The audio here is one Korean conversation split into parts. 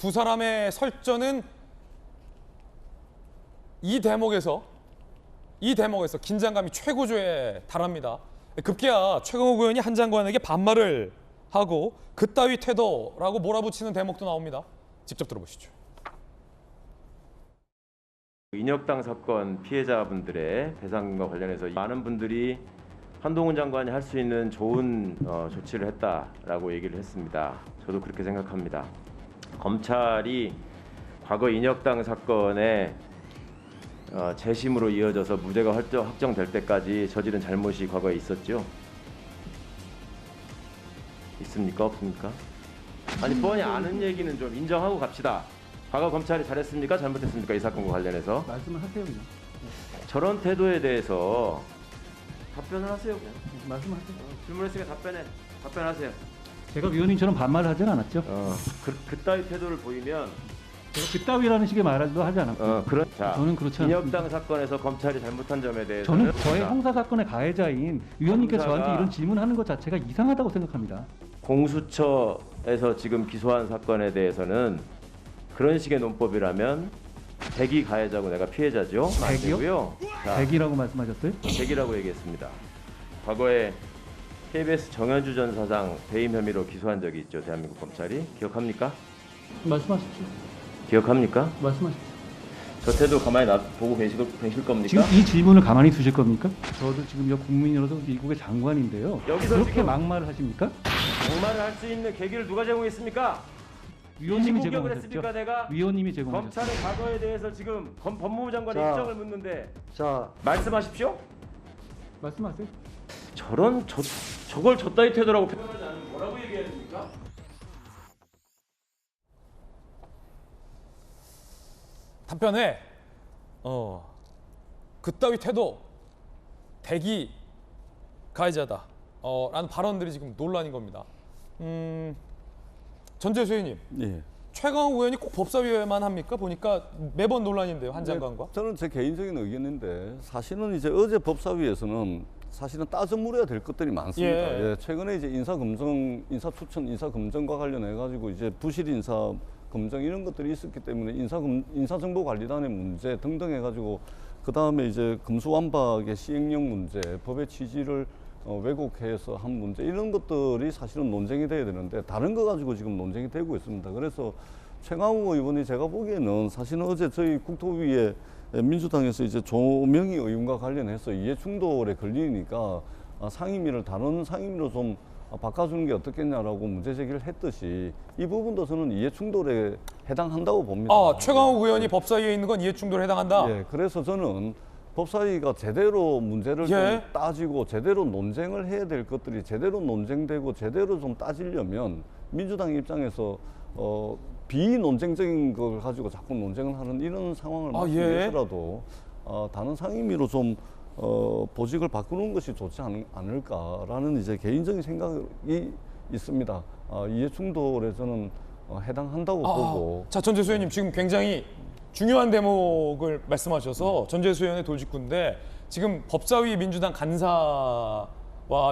두 사람의 설전은 이 대목에서 긴장감이 최고조에 달합니다. 급기야 최강욱 의원이 한 장관에게 반말을 하고 그따위 태도라고 몰아붙이는 대목도 나옵니다. 직접 들어보시죠. 인혁당 사건 피해자분들의 배상과 관련해서 많은 분들이 한동훈 장관이 할 수 있는 좋은 조치를 했다라고 얘기를 했습니다. 저도 그렇게 생각합니다. 검찰이 과거 인혁당 사건에 재심으로 이어져서 무죄가 확정될 때까지 저지른 잘못이 과거에 있었죠? 있습니까? 없습니까? 아니 뻔히 아는 얘기는 좀 인정하고 갑시다. 과거 검찰이 잘했습니까? 잘못했습니까? 이 사건과 관련해서 말씀을 하세요 그냥. 저런 태도에 대해서 답변을 하세요. 그냥 말씀하세요. 질문했으니까 답변하세요. 제가 위원님처럼 반말을 하진 않았죠. 그따위 태도를 보이면 제가 그따위라는 식의 말도 하지 않았고. 자, 저는 그렇지 않습니다. 인혁당 사건에서 검찰이 잘못한 점에 대해서 저는 저의 형사 사건의 가해자인 위원님께서 검사가 저한테 이런 질문하는 것 자체가 이상하다고 생각합니다. 공수처에서 지금 기소한 사건에 대해서는 그런 식의 논법이라면 백이 가해자고 내가 피해자죠. 백이요? 자, 백이라고 말씀하셨어요? 백이라고 얘기했습니다. 과거에 KBS 정현주 전 사장 배임 혐의로 기소한 적이 있죠. 대한민국 검찰이. 기억합니까? 말씀하십시오. 기억합니까? 말씀하십시오. 저 태도 가만히 보고 계실 겁니까? 지금 이 질문을 가만히 두실 겁니까? 저도 지금 국민으로서 미국의 장관인데요. 여기서 그렇게 지금 막말을 하십니까? 막말을 할 수 있는 계기를 누가 제공했습니까? 위원님이 공격을 제공하셨죠. 했습니까? 내가 위원님이 제공하셨죠. 검찰의 과거에 대해서 지금 법무부 장관의 자, 입장을 묻는데 자, 말씀하십시오. 말씀하세요. 저걸 저따위 태도라고 표현하지 않으면 뭐라고 얘기해야 됩니까? 답변에 그따위 태도 대기 가해자다 라는 발언들이 지금 논란인 겁니다. 전재수 의원님, 예. 최강욱 의원이 꼭 법사위에만 합니까? 보니까 매번 논란인데요, 한 장관과. 저는 제 개인적인 의견인데 사실은 이제 어제 법사위에서는 사실은 따져 물어야 될 것들이 많습니다. 예. 예, 최근에 이제 인사추천, 인사검증과 관련해 가지고 이제 부실 인사 검증 이런 것들이 있었기 때문에 인사정보관리단의 문제 등등 해가지고 그 다음에 이제 금수완박의 시행령 문제, 법의 취지를 왜곡해서 한 문제 이런 것들이 사실은 논쟁이 돼야 되는데 다른 거 가지고 지금 논쟁이 되고 있습니다. 그래서 최강욱 의원이 제가 보기에는 사실은 어제 저희 국토위에 민주당에서 이제 조명희 의원과 관련해서 이해충돌에 걸리니까 상임위를 다른 상임위로 좀 바꿔주는 게 어떻겠냐라고 문제 제기를 했듯이 이 부분도 저는 이해충돌에 해당한다고 봅니다. 최강욱 의원이 법사위에 있는 건 이해충돌에 해당한다? 예, 그래서 저는 법사위가 제대로 문제를 좀 따지고 제대로 논쟁을 해야 될 것들이 제대로 논쟁되고 제대로 좀 따지려면 민주당 입장에서 비논쟁적인 걸 가지고 자꾸 논쟁을 하는 이런 상황을 막기 위해서라도 다른 상임위로 좀 보직을 바꾸는 것이 좋지 않을까라는 이제 개인적인 생각이 있습니다. 이해충돌에 저는 해당한다고 보고. 자, 전재수 의원님 지금 굉장히 중요한 대목을 말씀하셔서 전재수 의원의 돌직구인데 지금 법사위 민주당 간사와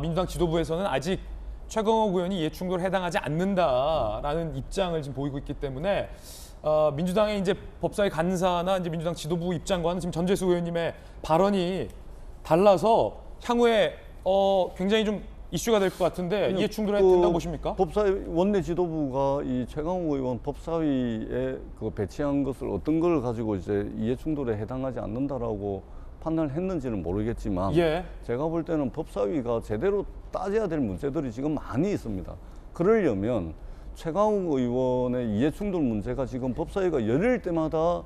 민주당 지도부에서는 아직 최강욱 의원이 이해충돌에 해당하지 않는다라는 입장을 지금 보이고 있기 때문에 민주당의 이제 법사위 간사나 이제 민주당 지도부 입장과는 지금 전재수 의원님의 발언이 달라서 향후에 굉장히 좀 이슈가 될 것 같은데 이해충돌에 된다고 보십니까? 법사위 원내 지도부가 이 최강욱 의원 법사위에 배치한 것을 어떤 걸 가지고 이제 이해충돌에 해당하지 않는다라고 판단을 했는지는 모르겠지만 제가 볼 때는 법사위가 제대로 따져야 될 문제들이 지금 많이 있습니다. 그러려면 최강욱 의원의 이해충돌 문제가 지금 법사위가 열릴 때마다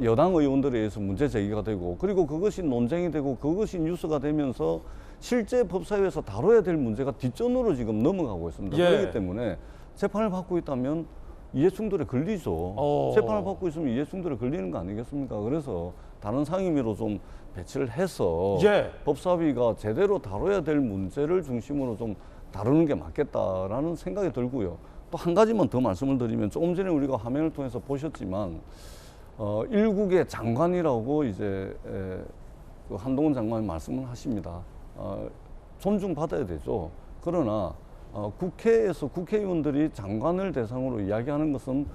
여당 의원들에 의해서 문제 제기가 되고 그리고 그것이 논쟁이 되고 그것이 뉴스가 되면서 실제 법사위에서 다뤄야 될 문제가 뒷전으로 지금 넘어가고 있습니다. 그렇기 때문에 재판을 받고 있다면 이해충돌에 걸리죠. 재판을 받고 있으면 이해충돌에 걸리는 거 아니겠습니까? 그래서 다른 상임위로 좀 배치를 해서 법사위가 제대로 다뤄야 될 문제를 중심으로 좀 다루는 게 맞겠다라는 생각이 들고요. 또 한 가지만 더 말씀을 드리면 조금 전에 우리가 화면을 통해서 보셨지만 일국의 장관이라고 이제 그 한동훈 장관이 말씀을 하십니다. 존중받아야 되죠. 그러나 국회에서 국회의원들이 장관을 대상으로 이야기하는 것은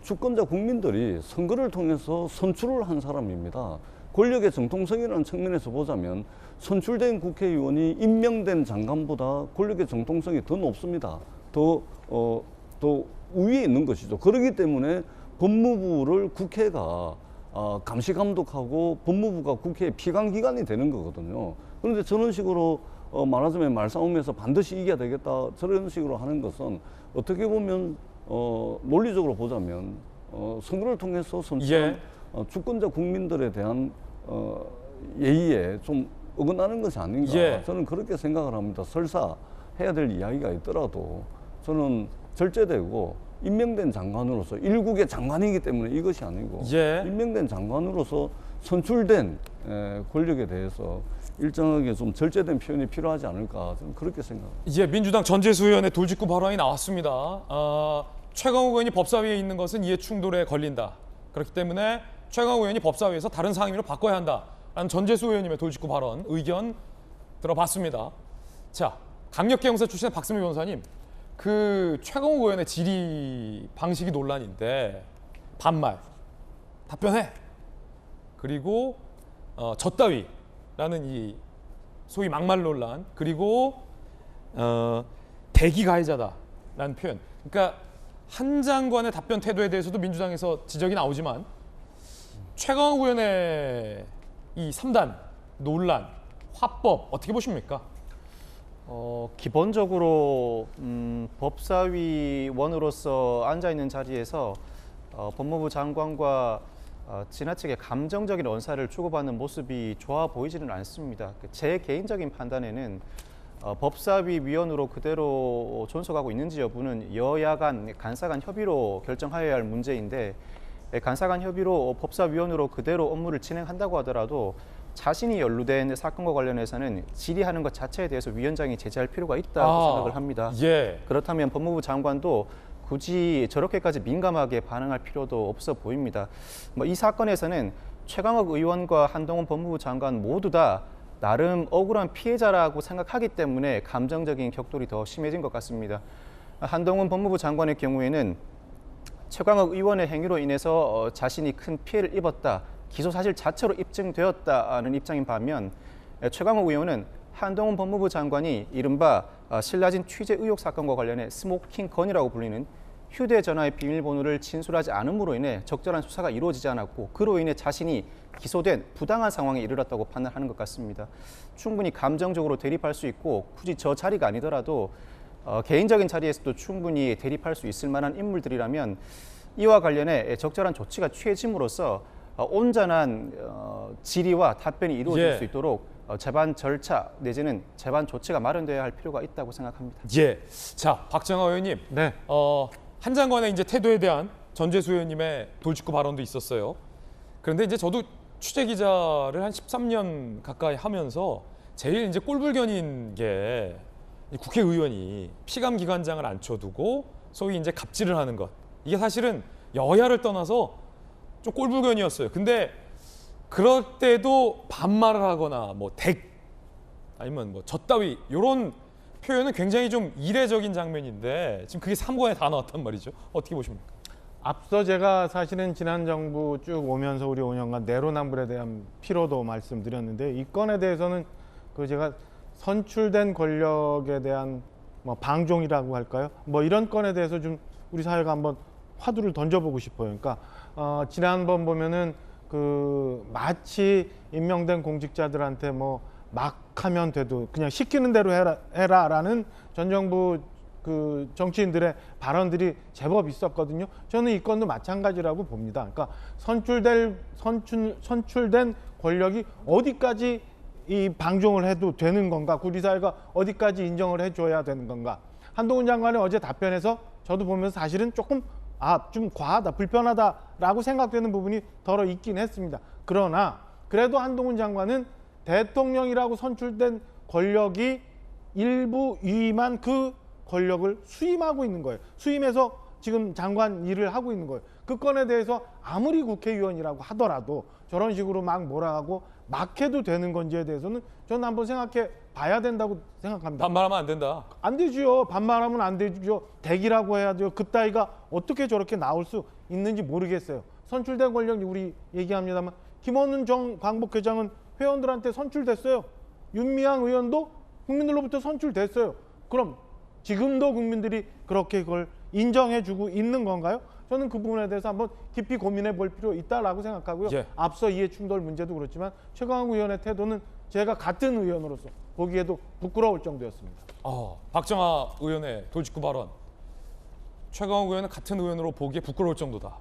주권자 국민들이 선거를 통해서 선출을 한 사람입니다. 권력의 정통성이라는 측면에서 보자면 선출된 국회의원이 임명된 장관보다 권력의 정통성이 더 높습니다. 더 우위에 있는 것이죠. 그렇기 때문에 법무부를 국회가 감시 감독하고 법무부가 국회의 피감기관이 되는 거거든요. 그런데 저런 식으로 말하자면 말싸움에서 반드시 이겨야 되겠다 저런 식으로 하는 것은 어떻게 보면 논리적으로 보자면 선거를 통해서 선출한 주권자 국민들에 대한 예의에 좀 어긋나는 것이 아닌가 저는 그렇게 생각을 합니다. 설사 해야 될 이야기가 있더라도 저는 절제되고 임명된 장관으로서 일국의 장관이기 때문에 이것이 아니고 임명된 장관으로서 선출된 권력에 대해서 일정하게 좀 절제된 표현이 필요하지 않을까 저는 그렇게 생각합니다. 민주당 전재수 의원의 돌직구 발언이 나왔습니다. 최강욱 의원이 법사위에 있는 것은 이해충돌에 걸린다. 그렇기 때문에 최강욱 의원이 법사위에서 다른 상임위로 바꿔야 한다라는 전재수 의원님의 돌직구 발언 의견 들어봤습니다. 자, 강력계형사 출신의 박승미 변호사님, 그 최강욱 의원의 질의 방식이 논란인데 반말, 답변해, 그리고 졌다위라는 이 소위 막말 논란, 그리고 대기 가해자다라는 표현. 그러니까 한 장관의 답변 태도에 대해서도 민주당에서 지적이 나오지만 최강욱 의원의 이 3단 논란, 화법 어떻게 보십니까? 기본적으로 법사위원으로서 앉아 있는 자리에서 법무부 장관과 지나치게 감정적인 언사를 주고받는 모습이 좋아 보이지는 않습니다. 제 개인적인 판단에는 법사위 위원으로 그대로 존속하고 있는지 여부는 여야 간 간사 간 협의로 결정하여야 할 문제인데, 간사 간 협의로 법사위원으로 그대로 업무를 진행한다고 하더라도 자신이 연루된 사건과 관련해서는 질의하는 것 자체에 대해서 위원장이 제재할 필요가 있다고 생각을 합니다. 그렇다면 법무부 장관도 굳이 저렇게까지 민감하게 반응할 필요도 없어 보입니다. 이 사건에서는 최강욱 의원과 한동훈 법무부 장관 모두 다 나름 억울한 피해자라고 생각하기 때문에 감정적인 격돌이 더 심해진 것 같습니다. 한동훈 법무부 장관의 경우에는 최강욱 의원의 행위로 인해서 자신이 큰 피해를 입었다, 기소 사실 자체로 입증되었다는 입장인 반면, 최강욱 의원은 한동훈 법무부 장관이 이른바 신라진 취재 의혹 사건과 관련해 스모킹 건이라고 불리는 휴대전화의 비밀번호를 진술하지 않음으로 인해 적절한 수사가 이루어지지 않았고, 그로 인해 자신이 기소된 부당한 상황에 이르렀다고 판단하는 것 같습니다. 충분히 감정적으로 대립할 수 있고, 굳이 저 자리가 아니더라도 개인적인 자리에서도 충분히 대립할 수 있을 만한 인물들이라면 이와 관련해 적절한 조치가 취해짐으로써 온전한 질의와 답변이 이루어질 수 있도록 재반 절차 내지는 재반 조치가 마련되어야 할 필요가 있다고 생각합니다. 자, 박정하 의원님, 한 장관의 이제 태도에 대한 전재수 의원님의 돌직구 발언도 있었어요. 그런데 이제 저도 취재 기자를 한 13년 가까이 하면서 제일 이제 꼴불견인 게 국회의원이 피감기관장을 앉혀두고 소위 이제 갑질을 하는 것. 이게 사실은 여야를 떠나서 좀 꼴불견이었어요. 근데 그럴 때도 반말을 하거나 아니면 졌다위 이런 표현은 굉장히 좀 이례적인 장면인데 지금 그게 3권에 다 나왔단 말이죠. 어떻게 보십니까? 앞서 제가 사실은 지난 정부 쭉 오면서 우리 5년간 내로남불에 대한 피로도 말씀드렸는데, 이 건에 대해서는 제가 선출된 권력에 대한 방종이라고 할까요? 이런 건에 대해서 좀 우리 사회가 한번 화두를 던져보고 싶어요. 그러니까 지난번 보면은 마치 임명된 공직자들한테 막 하면 돼도 그냥 시키는 대로 해라라는 전 정부 정치인들의 발언들이 제법 있었거든요. 저는 이 건도 마찬가지라고 봅니다. 그러니까 선출된 권력이 어디까지 이 방종을 해도 되는 건가? 우리 사회가 어디까지 인정을 해줘야 되는 건가? 한동훈 장관의 어제 답변에서 저도 보면서 사실은 조금 좀 과하다, 불편하다라고 생각되는 부분이 덜어 있긴 했습니다. 그러나 그래도 한동훈 장관은 대통령이라고 선출된 권력이 일부 위임한 그 권력을 수임하고 있는 거예요. 수임해서 지금 장관 일을 하고 있는 거예요. 그 건에 대해서 아무리 국회의원이라고 하더라도 저런 식으로 막 몰아가고 막 해도 되는 건지에 대해서는 저는 한번 생각해 봐야 된다고 생각합니다. 반말하면 안 된다. 안 되죠. 반말하면 안 되죠. 대기라고 해야죠. 그따위가 어떻게 저렇게 나올 수 있는지 모르겠어요. 선출된 권력이 우리 얘기합니다만 김원훈 전 광복회장은 회원들한테 선출됐어요. 윤미향 의원도 국민들로부터 선출됐어요. 그럼 지금도 국민들이 그렇게 그걸 인정해주고 있는 건가요? 저는 그 부분에 대해서 한번 깊이 고민해 볼 필요 있다라고 생각하고요. 예. 앞서 이해충돌 문제도 그렇지만 최강욱 의원의 태도는 제가 같은 의원으로서 보기에도 부끄러울 정도였습니다. 박정아 의원의 돌직구 발언. 최강욱 의원은 같은 의원으로 보기에 부끄러울 정도다.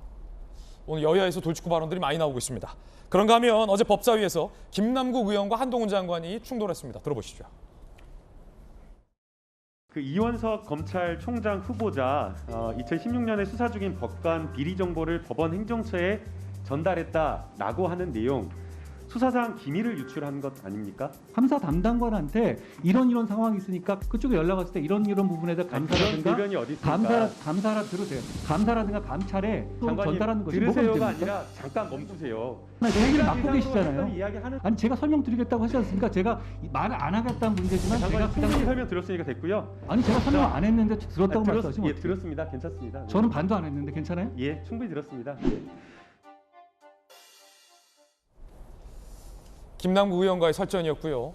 오늘 여야에서 돌직구 발언들이 많이 나오고 있습니다. 그런가 하면 어제 법사위에서 김남국 의원과 한동훈 장관이 충돌했습니다. 들어보시죠. 그 이원석 검찰총장 후보자 2016년에 수사 중인 법관 비리 정보를 법원 행정처에 전달했다라고 하는 내용 수사상 기밀을 유출한 것 아닙니까? 감사 담당관한테 이런 상황이 있으니까 그쪽에 연락 왔을 때 이런 부분에 대해 그런 감사라든가 대변이 어디 있습니까? 감사라 들으세요. 감사라든가 감찰에 또 장관님, 전달하는 것이 뭐가 들으세요가 문제입니까? 아니라 잠깐 멈추세요. 내 얘기를 맡고 이상으로 계시잖아요. 이야기하는 아니 제가 설명드리겠다고 하지 않습니까? 제가 말을 안 하겠다는 문제지만 제가 장관님 그냥 충분히 설명 들었으니까 됐고요. 아니 제가 설명 안 했는데 들었다고 말씀하시면 예, 어떡해요? 들었습니다. 괜찮습니다. 네. 저는 반도 안 했는데 괜찮아요? 예, 충분히 들었습니다. 예. 김남국 의원과의 설전이었고요.